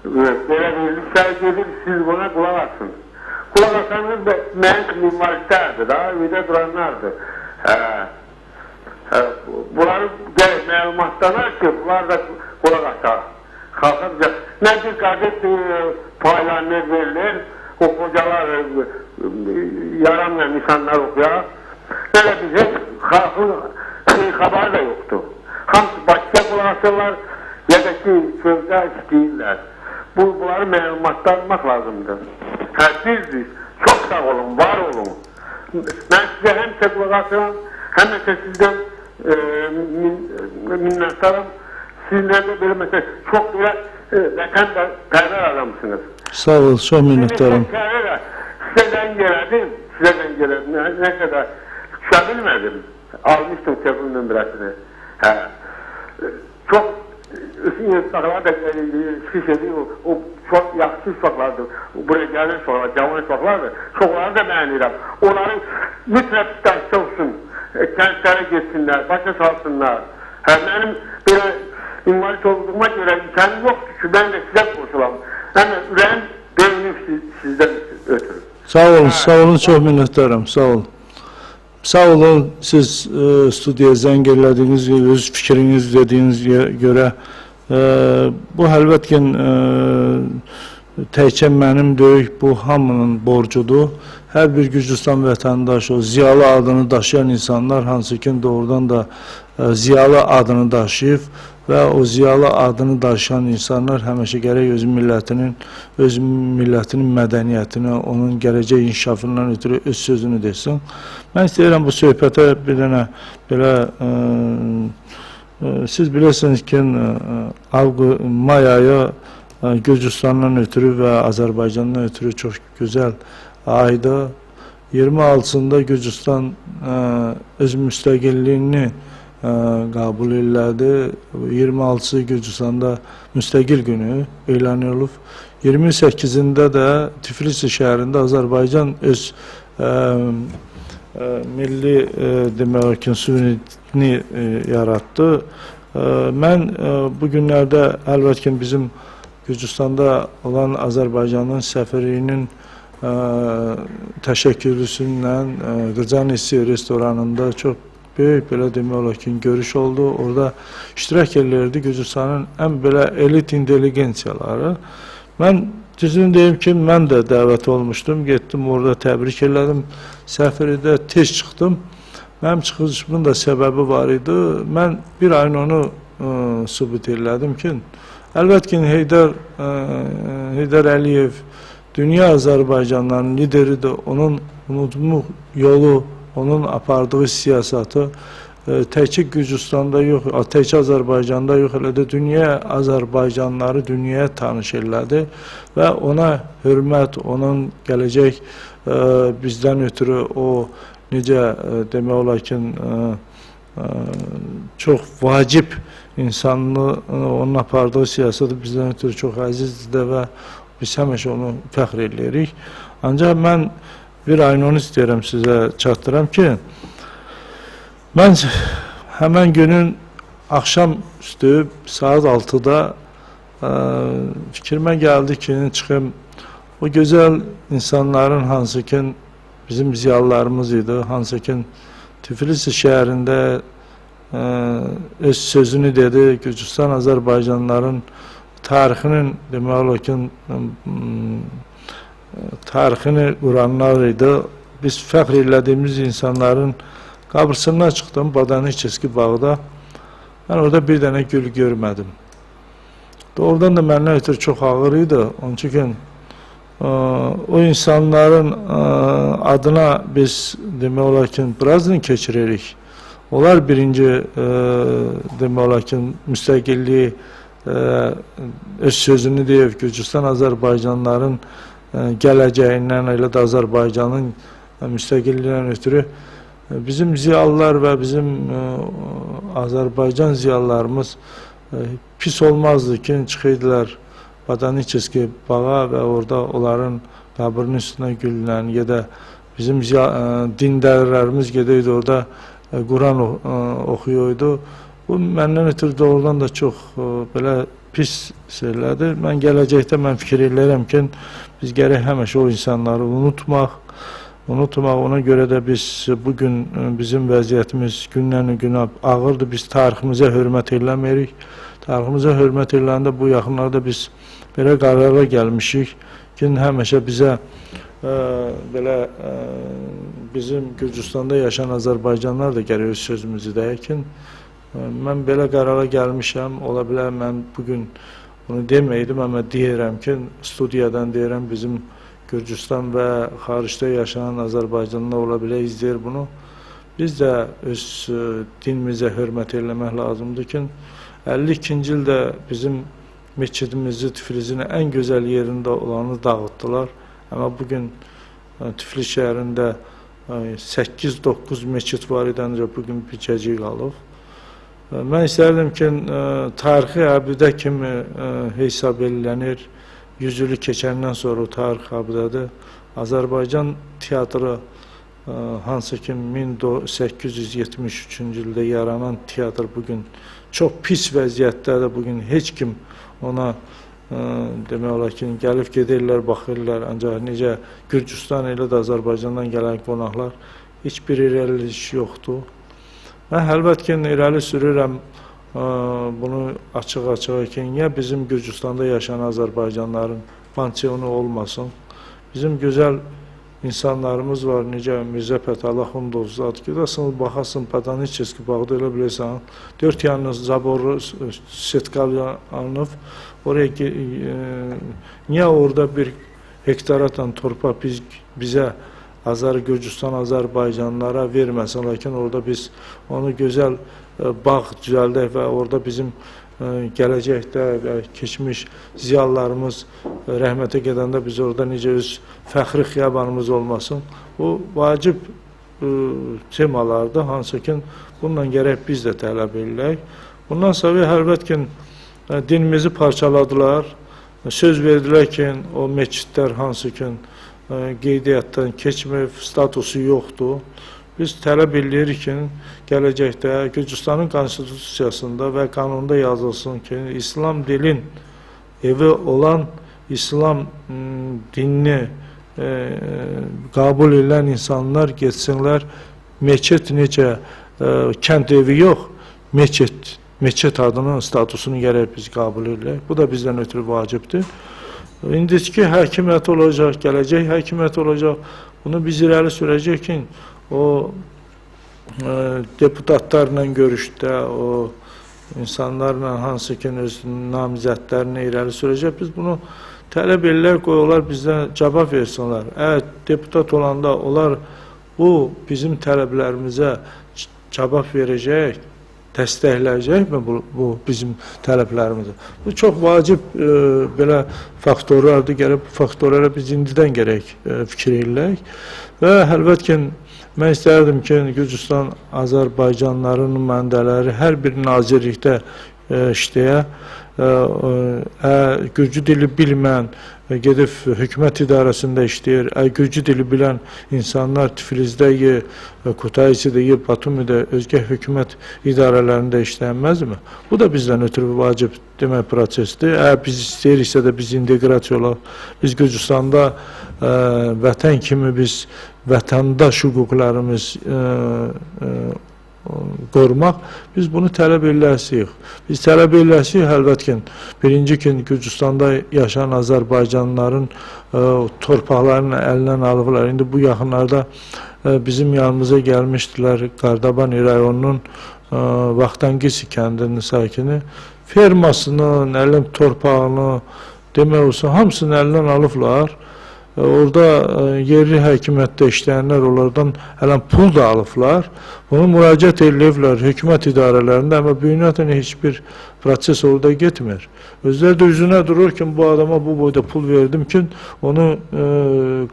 belə verilişlər gedir, siz buna qulaq asın. Qulaq asanız mənim minmaristlərdir, daha evdə duranlardır. Bunları gerek məlumatlanar ki, bunlar da qulaq asar. Xalqımca nə bir qazet paylanır, verilir, o qocalar yaranmayan insanlar oxuyar. Belə biz heç xalqın xəbəri də yoxdur. Hamısı başqa qulaq asırlar, ya da ki, sözdə istəyirlər. Bunları məlumatlanmaq lazımdır. Düzdür, çox sağ olun, var olun. Mən sizə həmişə qulaq asıram, həmişə sizdən minnətdarım. Sizlər də belə məsələ, çox belə vətənpərvər adamsınız. Sağ ol, çox minnətdarım. Sizdən gələdim, nə qədər düşə bilmədim. Almışdım telefon nömrəsini. Çox uşaqlar da şiş edir, o çox yaxşı uşaqlardır. Buraya gəlin sonra, cavan uşaqlardır. Çoxları da mənirəm. Onların mütləq dərsə olsun, kəndlərə geçsinlər, başa salsınlar. Mənim belə invalid olduğuma görə imkanım yoxdur ki, mən də sizə qoşulam. Ürəyim beynim sizdən ötürür. Sağ olun, çox minnətdarım, sağ olun. Sağ olun, siz studiyaya zəng elədiyiniz, öz fikriniz dediyiniz görə bu əlbəttə təkcə mənim deyil, bu hamının borcudur. Hər bir Gürcüstan vətəndaşı, o ziyalı adını daşıyan insanlar, hansı ki doğrudan da ziyalı adını daşıyıb və o ziyalı adını daşıyan insanlar həmişə gərək öz millətinin mədəniyyətini, onun gələcək inkişafından ötürü öz sözünü desin. Mən istəyirəm bu söhbətə bir dənə belə, siz bilirsiniz ki, may ayı Gürcüstandan ötürü və Azərbaycandan ötürü çox gözəl ayda 26-sında Gürcüstan öz müstəqilliyini qəbul elədi. 26-sı Gürcüstanda müstəqil günü elan olub. 28-də də Tiflis şəhərində Azərbaycan öz milli demək ki, suverenitini yaratdı. Mən bu günlərdə əlbəttə bizim Gürcüstanda olan Azərbaycanın səfirliyinin təşəkkürlüsündən Qırcanissi restoranında çox böyük belə demək olar ki, görüş oldu. Orada iştirak edirdi Gürcüstanın ən belə elit inteligensiyaları. Mən düzünü deyim ki, mən də dəvət olmuşdum. Getdim orada təbrik elədim. Səfiridə tez çıxdım. Mənim çıxışımın da səbəbi var idi. Mən bir ayın onu sübut elədim ki, əlbəttə ki, Heydər Əliyev dünya Azərbaycanlarının lideridir. Onun unutmuş yolu, onun apardığı siyasatı təkcə Gürcüstanda yox, təkcə Azərbaycanda yox, elə də dünya Azərbaycanları dünyaya tanış elədi və ona hörmət, onun gələcək bizdən ötürü o necə demək olar ki, çox vacib insanlığı, onun apardığı siyasatı bizdən ötürü çox əzizdir və biz həmişə onu fəxr edirik. Ancaq mən bir ayın onu istəyirəm sizə çatdıram ki, mən həmən günün axşam üstü saat 6-da fikrimə gəldi ki, çıxım o gözəl insanların hansı ki bizim ziyalılarımız idi, hansı ki Tiflis şəhərində öz sözünü dedi, Gürcüstan Azərbaycanların tarixinin demək olar ki tarixini quranlar idi. Biz fəxr elədiyimiz insanların qabrsından çıxdım, Badaniçeski bağda. Mən orada bir dənə gül görmədim. Doğrudan da məndən ötürü çox ağır idi. Onun üçün o insanların adına biz demək olar ki Brazilin keçiririk. Onlar birinci demək olar ki müstəqilliyi öz sözünü deyib, Gürcüstan Azərbaycanların gələcəyindən, elə də Azərbaycanın müstəqilliyindən ötürü bizim ziyalılar və bizim Azərbaycan ziyalılarımız pis olmazdı ki, çıxıydılar Badaniçeski bağa və orada onların qəbrinin üstünə güllən, ya da bizim dindərlərimiz gedəydi orada Quran oxuyuydu. Bu məndən ötürü doğrudan da çox belə pis şeylərdir. Mən gələcəkdə mən fikir edirəm ki, biz gərək həmişə o insanları unutmaq unutmaq. Ona görə də biz bugün bizim vəziyyətimiz gündən-günə ağırdır. Biz tariximizə hörmət eləmirik. Tariximizə hörmət eləndə bu yaxınlarda biz belə qərara gəlmişik ki, həmişə bizə belə bizim Gürcüstanda yaşayan Azərbaycanlar da gərək öz sözümüzü deyək ki, mən belə qərara gəlmişəm. Ola bilər mən bugün bunu deməydim, amma deyirəm ki, studiyadan deyirəm, bizim Gürcüstan və xaricdə yaşayan Azərbaycanlılar ola bilər izləyir bunu. Biz də öz dinimizə hörmət eləmək lazımdır ki, 52-ci ildə bizim meçidimizi Tiflisin ən gözəl yerində olanı dağıtdılar. Amma bugün Tiflis şəhərində 8-9 meçid var idi, ancaq bugün bircəcik qalıb. Mən istərdim ki, tarixi abidə kimi hesab edilənir. 100 ili keçəndən sonra o tarix abidədir. Azərbaycan teatrı hansı ki 1873-cü ildə yaranan teatr bugün çox pis vəziyyətdədir. Bugün heç kim ona demək olar ki, gəlib gedirlər, baxırlar. Ancaq necə Gürcüstan elə də Azərbaycandan gələn qonaqlar heç bir irəlilik yoxdur. Mən əlbəttə ki, irəli sürürəm bunu açıq-açıq ki, niyə bizim Gürcüstanda yaşayan Azərbaycanların pansiyonu olmasın? Bizim gözəl insanlarımız var, necə Mirzə Pətəli Axundov zat gedəsən, baxasın, Pataniçeski bağda elə bilirsən, 4 yanını zaboru setkalanıb, oraya niyə orada bir hektaratan torpaq bizə Gürcüstan Azərbaycanlara verməsin, lakin orada biz onu gözəl bağ düzəldək və orada bizim gələcəkdə və keçmiş ziyalılarımız rəhmətə gedəndə biz orada necə öz fəxri xiyabanımız olmasın. Bu vacib temalardır, hansı ki bununla gərək biz də tələb edilək. Bundan sonra əlbəttə ki dinimizi parçaladılar, söz verdilər ki o meçidlər hansı ki qeydiyyatdan keçmir, statusu yoxdur. Biz tələb edirik ki, gələcəkdə Gürcüstanın konstitusiyasında və qanunda yazılsın ki, İslam dilin evi olan, İslam dinini qəbul edən insanlar getsinlər, meçid necə kənd evi yox, meçid adının statusunu gərək biz qəbul edək. Bu da bizdən ötürü vacibdir. İndiki hakimiyyət olacaq, gələcək hakimiyyət olacaq. Bunu biz irəli sürəcək ki, o deputatlarla görüşdə, o insanlarla hansı ki öz namizədlərini irəli sürəcək. Biz bunu tələb edirlər, qoyurlar bizdən cavab versinlər. Əgər deputat olanda onlar bu bizim tələblərimizə cavab verəcək, dəstəkləyəcəkmi bu bizim tələblərimizdir? Bu çox vacib belə faktorlardır. Gərək bu faktorlara biz indidən gərək fikir edək. Və əlbəttə ki, mən istərdim ki, Gürcüstan Azərbaycanların nümayəndələri hər bir nazirlikdə işləyə, Gürcü dili bilmən gedib hökumət idarəsində işləyir, Gürcü dili bilən insanlar Tiflisdə, Kutaisidə, Batumidə, özgə hökumət idarələrində işlənməzmi? Bu da bizdən ötürü vacib demək prosesdir. Əgər biz istəyiriksə də biz inteqrasiya olaq. Biz Gürcüstanda vətən kimi biz vətəndaş hüquqlarımız qorumaq, biz bunu tələb ediləsiyik. Biz tələb ediləsiyik, əlbəttə ki, birinci ki, Gürcüstanda yaşayan Azərbaycanlıların torpaqlarını əlindən alıblar. İndi bu yaxınlarda bizim yanımıza gəlmişdilər Qardaban rayonunun Vaxtangisi kəndinin sakini. Fermasının, əlim torpağını, demək olsa, hamısını əlindən alıblar. Orada yerli hakimiyyətdə işləyənlər onlardan hələn pul da alıblar. Bunu müraciət ediliblər hökumət idarələrində, amma büyünətən heç bir proses orada getmir. Özləri də üzünə durur ki, bu adama bu boyda pul verdim ki, onu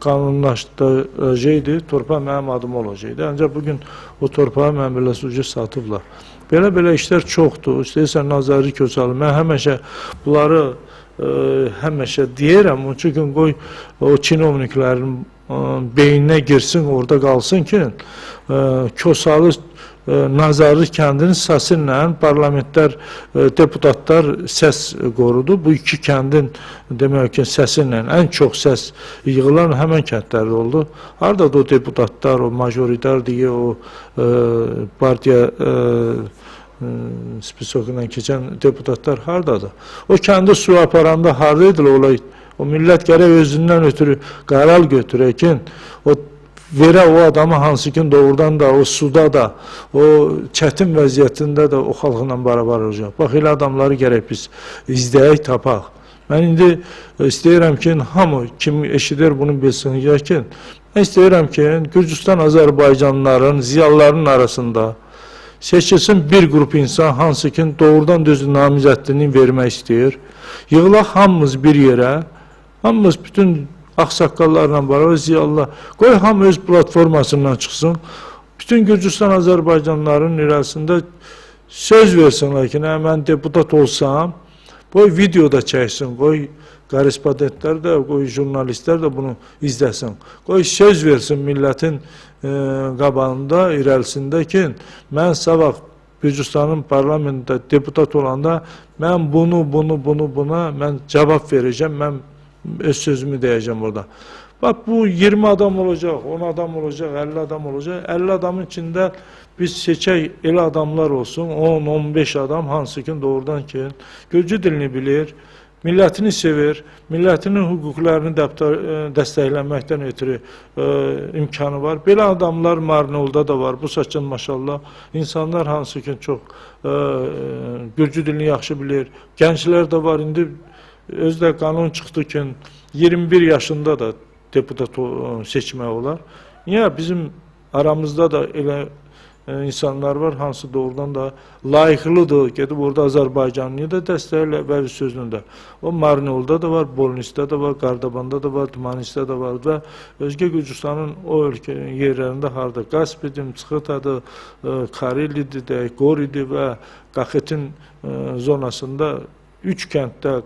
qanunlaşdıracaqdı, torpaq mənim adım olacaqdı. Ancaq bugün o torpağı mən beləsi satıblar. Belə işlər çoxdur. İstəyirsən nazarı köçalım. Mən həmişə bunları həmişə deyirəm, onun üçün qoy o çinovniklərin beyninə girsin, orada qalsın ki, Kosalı Nazarlı kəndinin səsi ilə parlamentlər, deputatlar səs qorudu. Bu iki kəndin demək ki, səsi ilə ən çox səs yığılan həmən kəndlərdə oldu. Haradadır o deputatlar, o majoritar deyə o partiya spisokundan keçən deputatlar haradadır? O kəndi su aparanda haradaydılar olay? O millət gərək özündən ötürü qərar götürək ki, o verə o adamı hansı ki doğrudan da o suda da, o çətin vəziyyətində də o xalqla barabar olacaq. Bax, elə adamları gərək biz izləyək, tapaq. Mən indi istəyirəm ki, hamı kim eşidir bunu bilsin ki, mən istəyirəm ki, Gürcüstan Azərbaycanlıların, ziyalıların arasında seçilsin bir qrup insan hansı ki doğrudan düzü namizədliyini vermək istəyir. Yığılaq hamımız bir yerə, hamımız bütün ağsaqqallarla beraber ziyalılar. Qoy hamı öz platformasından çıxsın. Bütün Gürcüstan Azərbaycanlıların irəlisində söz versinlər ki, mən deputat olsam, qoy videoda çəksin, qoy korrespondentlər də, qoy jurnalistlər də bunu izləsin. Qoy söz versin millətin qabağında, irəlisində ki, mən sabah Gürcüstanın parlamentində deputat olanda mən buna mən cavab verəcəm, mən öz sözümü deyəcəm orada. Bax, bu 20 adam olacaq, 10 adam olacaq, 50 adam olacaq. 50 adamın içində biz seçək elə adamlar olsun, 10-15 adam hansı ki doğrudan ki Gürcü dilini bilir, millətini sevir, millətinin hüquqlarını dəstəkləməkdən ötürü imkanı var. Belə adamlar Marnolda da var, bu saçın maşallah. İnsanlar hansı ki çox Gürcü dilini yaxşı bilir. Gənclər də var, indi özdə qanun çıxdı ki 21 yaşında da deputat seçmək olar. Niyə? Bizim aramızda da elə insanlar var, hansı doğrudan da layıqlıdır, gedib orada Azərbaycanlıyı da dəstəklə və sözünü də. O Marnolda da var, Bolnisdə də var, Qardabanda da var, Tumanisdə də var və özgə Gürcüstanın o ölkə yerlərində harada Qaspidim, Çıxıtadır, Karelidir də, Qoridir və Qaxetin zonasında 3 kənddə,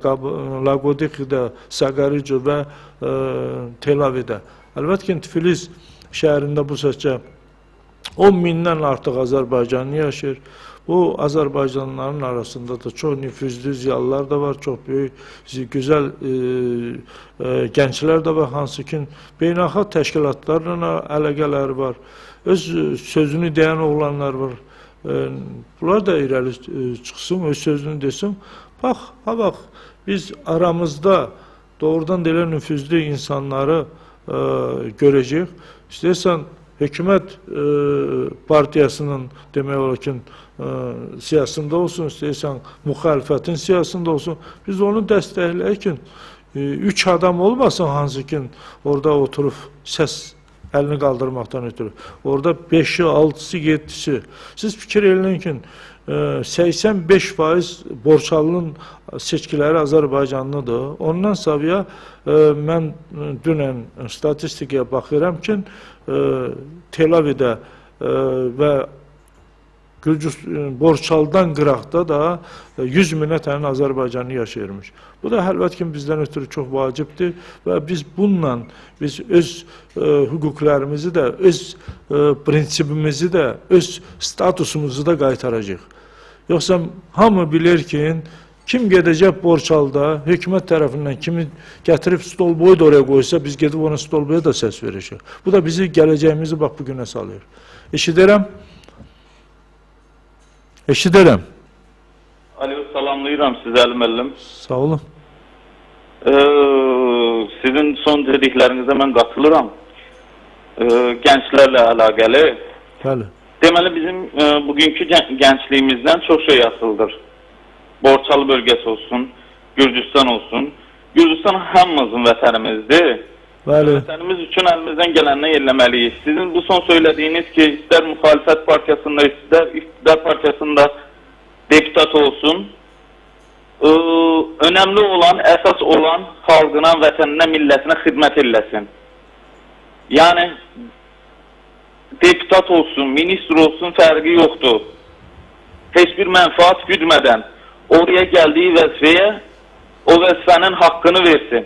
Laqodiqidə, Saqarico və Tel-Avidə. Əlbəttə ki, Tiflis şəhərində bu səscə 10 mindən artıq Azərbaycanlı yaşayır. Bu Azərbaycanlıların arasında da çox nüfuzlu ziyalılar da var, çox böyük, gözəl gənclər də var, hansı ki beynəlxalq təşkilatlarla əlaqələri var. Öz sözünü deyən oğlanlar var. Bunlar da irəli çıxsın, öz sözünü desin. Bax, biz aramızda doğrudan da elə nüfuzlu insanları görəcəyik. İstəyirsən, hökumət partiyasının demək olar ki, siyasında olsun, istəyirsən, müxalifətin siyasında olsun, biz onu dəstəkləyək ki, 3 adam olmasın hansı ki, orada oturub səs əlini qaldırmaqdan ötürü. Orada 5'i, 6'sı, 7'si. Siz fikir eləyin ki, 85% Borçalının seçkiləri Azərbaycanlıdır. Ondan savıya mən dünən statistikaya baxıram ki, Tel-Avidə və Borçaldan qıraqda da 100 minə tənə Azərbaycanlı yaşayırmış. Bu da əlbəttə ki, bizdən ötürü çox vacibdir və biz bununla öz hüquqlarımızı da, öz prinsipimizi də, öz statusumuzu da qaytaracaq. Yoxsa hamı bilir ki, kim gedəcək Borçalda, hökumət tərəfindən kimi gətirib stol boyu da oraya qoysa, biz gedib ona stol boya da səs verəcək. Bu da bizi, gələcəyimizi bax bugünə salır. Eşidirəm. Eşidirəm. Alo, salamlayıram sizi Əli müəllim. Sağ olun. Sizin son dediklərinizə mən qatılıram. Gənclərlə əlaqəli. Bəli. Deməli, bizim bugünkü gəncliyimizdən çox şey asıldır. Borçalı bölgəsi olsun, Gürcüstan olsun. Gürcüstan hamımızın vətənimizdir. Bəli. Vətənimiz üçün əlimizdən gələnini eləməliyik. Sizin bu son söylədiyiniz ki, istər müxalifət partiyasında, istər iqtidar partiyasında deputat olsun, önemli olan, əsas olan xalqına, vətəninə, millətinə xidmət eləsin. Yəni, deputat olsun, ministr olsun, fərqi yoxdur. Heç bir mənfaat güdmədən oraya gəldiyi vəzifəyə o vəzifənin haqqını versin.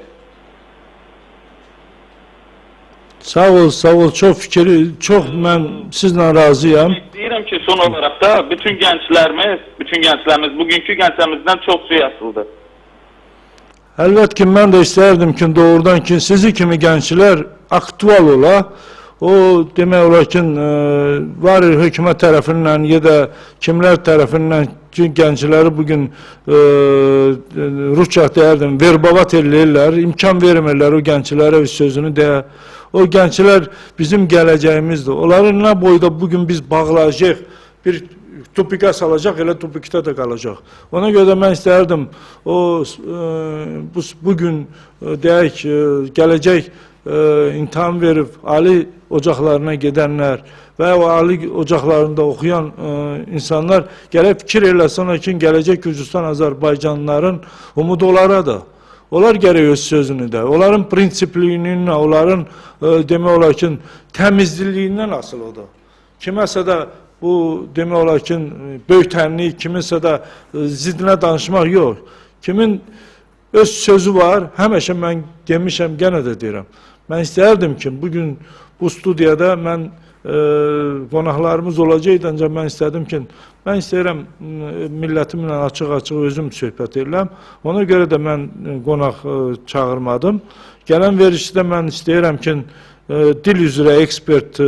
Sağ ol. Çox mən sizlə razıyam. Deyirəm ki, son olaraq da bütün gənclərimiz bugünkü gənclərimizdən çox suya asıldı. Əlbəttə ki, mən də istərdim ki, doğrudan ki, sizi kimi gənclər aktual ola. O demək olar ki, var hökumət tərəfindən ya da kimlər tərəfindən ki, gəncləri bugün Rusça deyərdim, verbavat eləyirlər, imkan vermirlər o gənclərə öz sözünü deyə. O gənclər bizim gələcəyimizdir. Onları nə boyda bugün biz bağlayacaq, bir tupikə salacaq, elə tupikdə də qalacaq. Ona görə də mən istərdim, bugün deyək, gələcək imtahan verib, ali ocaqlarına gedənlər və o ali ocaqlarında oxuyan insanlar gələk fikir eləsin ki, gələcək Gürcüstan Azərbaycanlıların umudu onlaradır. Onlar gərək öz sözünü də, onların prinsipliyindən, onların demək olar ki, təmizliyindən asıl odur. Kiməsə də bu demək olar ki, böyütənlik, kiminsə də zidinə danışmaq yox. Kimin öz sözü var, həmişə mən demişəm, gənə də deyirəm. Mən istərdim ki, bugün bu studiyada mən qonaqlarımız olacaqdı, ancaq mən istədim ki, mən istəyirəm millətimlə açıq-açıq özüm söhbət edirəm. Ona görə də mən qonaq çağırmadım. Gələn verişdə mən istəyirəm ki, dil üzrə ekspert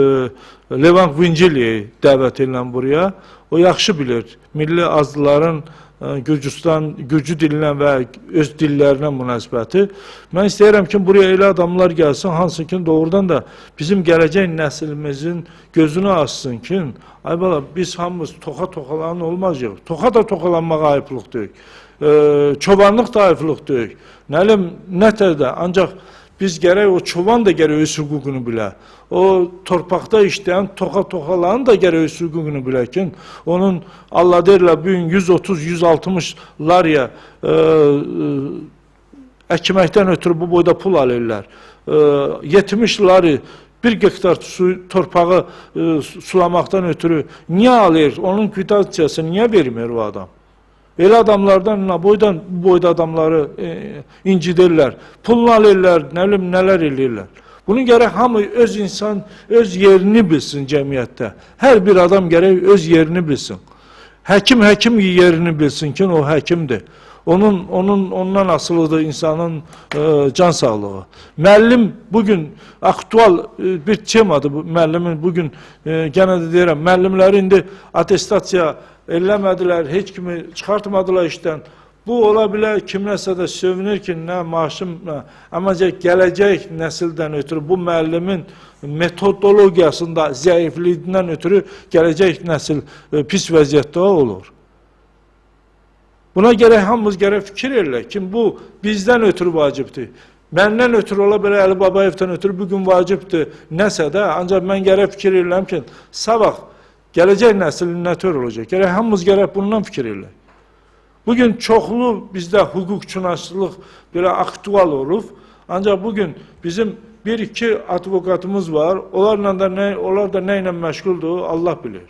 Levan Vinciliyi dəvət edirəm buraya. O yaxşı bilir milli azlıların Gürcü dilinə və öz dillərinə münasibəti. Mən istəyirəm ki, buraya elə adamlar gəlsin, hansı ki, doğrudan da bizim gələcək nəslimizin gözünü açsın ki, ay bala, biz hamımız toxa-toxalan olmayacaq. Toxa da toxalanmaq ayıplıq deyil. Çobanlıq da ayıplıq deyil. Nətər də, ancaq biz gərək o çoban da gərək öz hüququnu bilə. O torpaqda işləyən toxa-toxaların da gərək öz hüququnu bilə ki, onun Allah deyirlər bugün 130-160 larya əkməkdən ötürü bu boyda pul alırlar. 70 lari bir gektar torpağı sulamaqdan ötürü niyə alır? Onun kvitasiyasını niyə vermir o adam? Elə adamlardan, bu boyda adamları incidirlər, pulunu alırlar, nələr eləyirlər. Bunu gərək hamı öz insan, öz yerini bilsin cəmiyyətdə. Hər bir adam gərək öz yerini bilsin. Həkim yerini bilsin ki, o həkimdir. Ondan asılıdır insanın can sağlığı. Müəllim bugün aktual bir temadır. Müəllimin bugün, gənə də deyirəm, müəllimləri indi atestasiya eləmədilər, heç kimi çıxartmadılar işdən. Bu ola bilər, kimləsə də sövünür ki, nə maaşım, amma gələcək nəsildən ötürü bu müəllimin metodologiyasında zəifliyindən ötürü gələcək nəsil pis vəziyyətdə olur. Buna gərək hamımız gərək fikir eləyək ki, bu bizdən ötürü vacibdir. Məndən ötürü ola belə Əli Babayevdən ötürü bugün vacibdir nəsə də, ancaq mən gərək fikir eləyəm ki, sabah gələcək nəslin nə tör olacaq? Gərək hamımız gərək bundan fikir eləyək. Bugün çoxlu bizdə hüquqşünaslıq belə aktual olub, ancaq bugün bizim bir-iki advokatımız var, onlar da nə ilə məşğuldur, Allah bilir.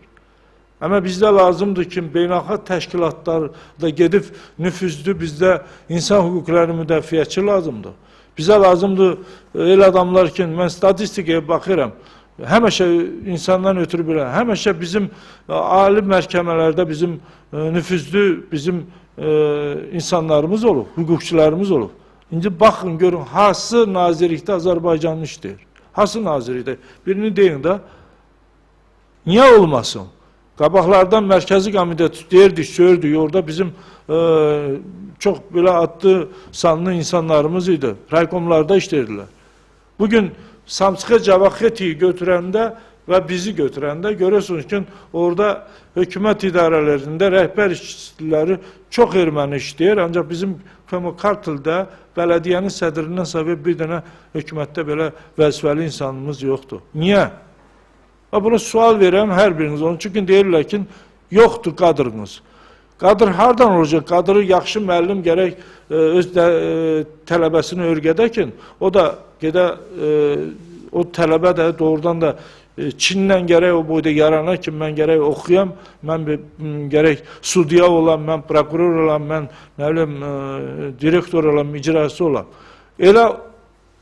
Amma bizdə lazımdır ki, beynəlxalq təşkilatlarda gedib nüfuzlu, bizdə insan hüquqları müdafiəçi lazımdır. Bizə lazımdır elə adamlar ki, mən statistikaya baxıram, həmişə insandan ötürü bilən, həmişə bizim ali məhkəmələrdə bizim nüfuzlu, bizim insanlarımız olub, hüquqçularımız olub. İndi baxın, görün, hansı nazirlikdə Azərbaycanlı işləyir? Hansı nazirlikdə? Birini deyin də, niyə olmasın? Qabaqlardan Mərkəzi Komitə deyirdik, söyürdük, orada bizim çox belə adlı sanlı insanlarımız idi, raykomlarda işləyirdilər. Bugün Samsıqa Cavaxetiyi götürəndə və bizi götürəndə görürsünüz ki, orada hökumət idarələrində rəhbər işçiləri çox erməni işləyir, ancaq bizim Kartildə bələdiyyənin sədrindən səbəb bir dənə hökumətdə belə vəzifəli insanımız yoxdur. Niyə? Buna sual verəm hər biriniz, onun üçün deyirlər ki, yoxdur qadrınız. Qadr hardan olacaq? Qadrı yaxşı müəllim gərək öz tələbəsini örgədə ki, o da o tələbə də doğrudan da Çinlə gərək o boyda yarana ki, mən gərək oxuyam, mən gərək sudya olam, mən prokuror olam, mən nə bilim, direktor olam, icraçı olam. Elə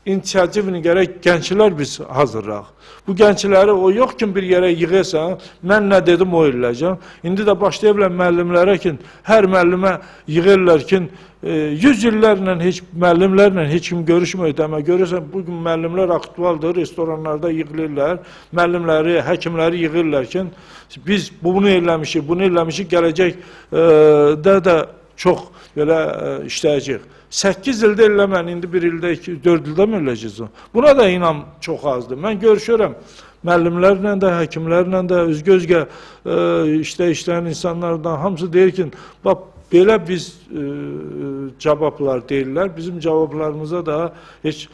inisiyativini gərək gənclər biz hazırlayaq. Bu gəncləri o yox ki, bir yerə yığırsan, mən nə dedim o eləyəcəm. İndi də başlayıblar müəllimlərə ki, hər müəllimə yığırlar ki, 100 illərlə müəllimlərlə heç kim görüşmür. Demək, görürsən, bugün müəllimlər aktualdır, restoranlarda yığılırlar, müəllimləri, həkimləri yığırlar ki, biz bunu eləmişik, gələcəkdə də çox belə işləyəcək. 8 ildə eləmən, indi 1 ildə, 4 ildə mi eləyəcəksin? Buna da inam çox azdır. Mən görüşürəm müəllimlərlə də, həkimlərlə də, özgə işləyən insanlardan hamısı deyir ki, bax, belə biz cavablar deyirlər, bizim cavablarımıza da heç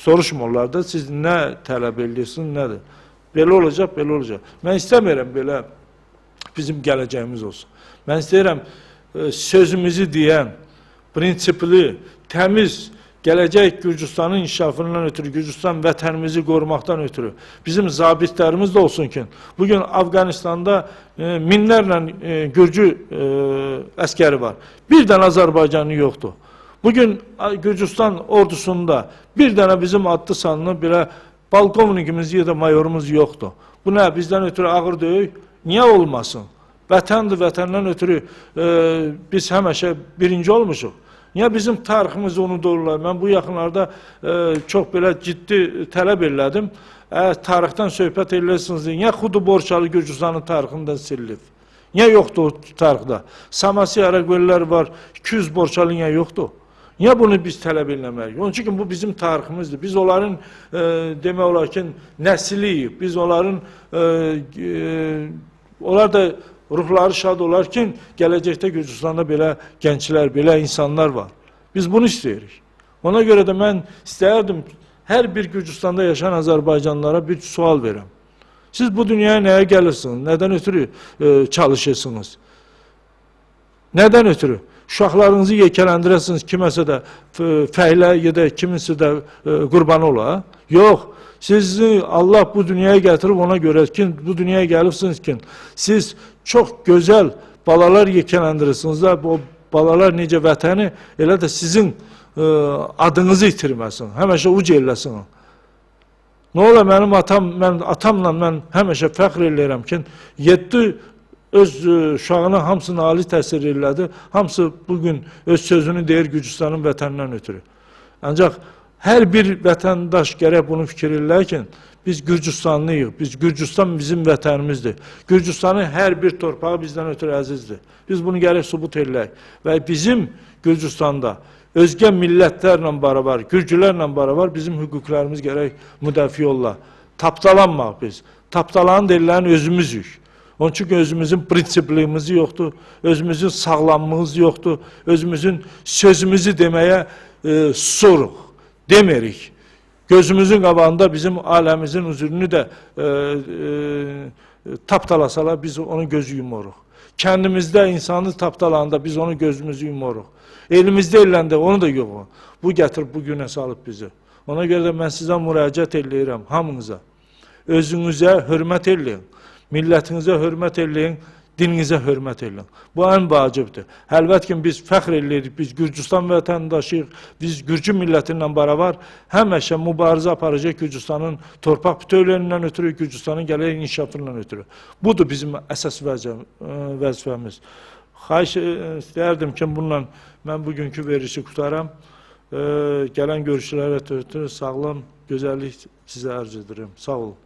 soruşmurlar da, siz nə tələb edirsiniz, nədir? Belə olacaq, belə olacaq. Mən istəmirəm belə bizim gələcəyimiz olsun. Mən istəyirəm sözümüzü deyən, prinsipli, təmiz, gələcək Gürcüstanın inkişafından ötürü, Gürcüstan vətənimizi qorumaqdan ötürü bizim zabitlərimiz də olsun ki, bugün Afqanistanda minlərlə Gürcü əskəri var. Bir dənə Azərbaycanlı yoxdur. Bugün Gürcüstan ordusunda bir dənə bizim adlı sanlı belə balkovnikimiz ya da mayorumuz yoxdur. Bu nə? Bizdən ötürü ağır deyil. Niyə olmasın? Vətəndir, vətəndən ötürü biz həmişə birinci olmuşuq. Niyə bizim tariximizi unudurlar? Mən bu yaxınlarda çox belə ciddi tələb elədim. Tarixdən söhbət eləyirsiniz, niyə Xudu Borçalı Gürcüstanın tarixindən silinib? Niyə yoxdur o tarixdə? Samasi Araqvəllər var, 200 Borçalı niyə yoxdur? Niyə bunu biz tələb eləməliyik? Onun üçün bu bizim tariximizdir. Biz onların demək olar ki, nəsliyik. Biz onların onlar da ruhları şad olar ki, gələcəkdə Gürcüstanda belə gənclər, belə insanlar var. Biz bunu istəyirik. Ona görə də mən istəyərdim, hər bir Gürcüstanda yaşayan Azərbaycanlılara bir sual verəm. Siz bu dünyaya nəyə gəlirsiniz? Nədən ötürü çalışırsınız? Nədən ötürü? Uşaqlarınızı yekələndirəsiniz, kiməsə də fəhlə ya da kiminsə də qurbanı ola? Yox. Sizi Allah bu dünyaya gətirib ona görə ki, bu dünyaya gəlibsiniz ki, siz çox gözəl balalar yekələndirirsiniz da, o balalar necə vətəni, elə də sizin adınızı itirməsin, həmişə uc eləsin. Nə ola, mənim atamla mən həmişə fəxr eləyirəm ki, 7 öz uşağına hamısını ali təsir elədi, hamısı bugün öz sözünü deyir Gürcüstanın vətənindən ötürü. Ancaq hər bir vətəndaş gərək bunu fikir eləyir ki, biz Gürcüstanlıyıq, Gürcüstan bizim vətənimizdir. Gürcüstanın hər bir torpağı bizdən ötürü əzizdir. Biz bunu gərək sübut eləyək. Və bizim Gürcüstanda özgə millətlərlə barabar, Gürcülərlə barabar bizim hüquqlarımız gərək müdafiə ola. Tapdalanmaq biz. Tapdalanın deyilən özümüzük. Onun üçün özümüzün prinsipliyimiz yoxdur, özümüzün sağlamlığımız yoxdur, özümüzün sözümüzü deməyə susuruq, demirik. Gözümüzün qabağında bizim aləmimizin üzrünü də tapdalasalar biz onu gözü yumuruq. Kəndimizdə insanı tapdalanında biz onu gözümüzü yumuruq. Elimizdə eləndə onu da yox. Bu gətirib bu günə salıb bizi. Ona görə də mən sizə müraciət eləyirəm hamınıza. Özünüzə hörmət eləyin. Millətinizə hörmət eləyin, dininizə hörmət eləyin. Bu ən vacibdir. Əlbəttə ki, biz fəxr eləyirik, biz Gürcüstan vətəndaşıyıq, biz Gürcü millətinlə barabar həmişə mübarizə aparacaq Gürcüstanın torpaq bütövlüyündən ötürü, Gürcüstanın gələcək inkişafından ötürü. Budur bizim əsas vəzifəmiz. Xahiş istəyərdim ki, bununla mən bugünkü verişi qutaram. Gələn görüşlərə ötürü sağlam, gözəllik sizə arz edirəm. Sağ olun.